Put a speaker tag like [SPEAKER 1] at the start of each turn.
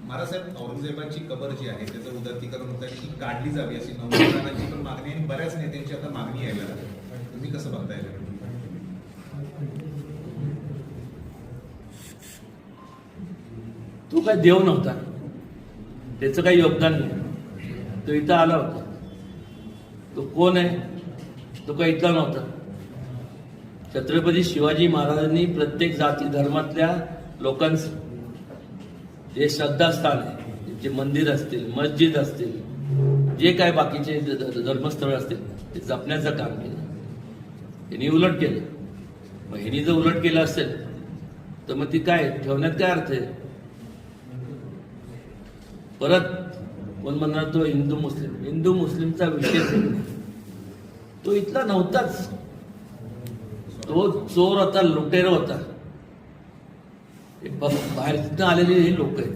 [SPEAKER 1] महाराजसाहेब, औरंगजेबाची कबर जी आहे त्याचं उदात्तीकरण होत आहे ती काढली जावी अशी नवनिर्माणाची पण मागणी आणि बऱ्याच नेत्यांची आता मागणी यायला लागली. तुम्ही कसं बघताय?
[SPEAKER 2] तो काय देव नव्हता, त्याचं काही योगदान नाही. तो इथं आला होता. तो कोण आहे? तो काही इथला नव्हता. छत्रपती शिवाजी महाराजांनी प्रत्येक जाती धर्मातल्या लोकांचं जे श्रद्धास्थान आहे, जे मंदिर असतील, मस्जिद असतील, जे काय बाकीचे धर्मस्थळ असतील ते जपण्याचं काम केलं. यांनी उलट केलं. मग ह्यांनी जर उलट केलं असेल तर मग ती काय ठेवण्यात काय अर्थ आहे? परत कोण म्हणणार तो हिंदू मुस्लिमचा विषय तो इथला नव्हताच. तो चोर होता, लुटेर होता. बाहेरनं आलेले हे लोक आहेत.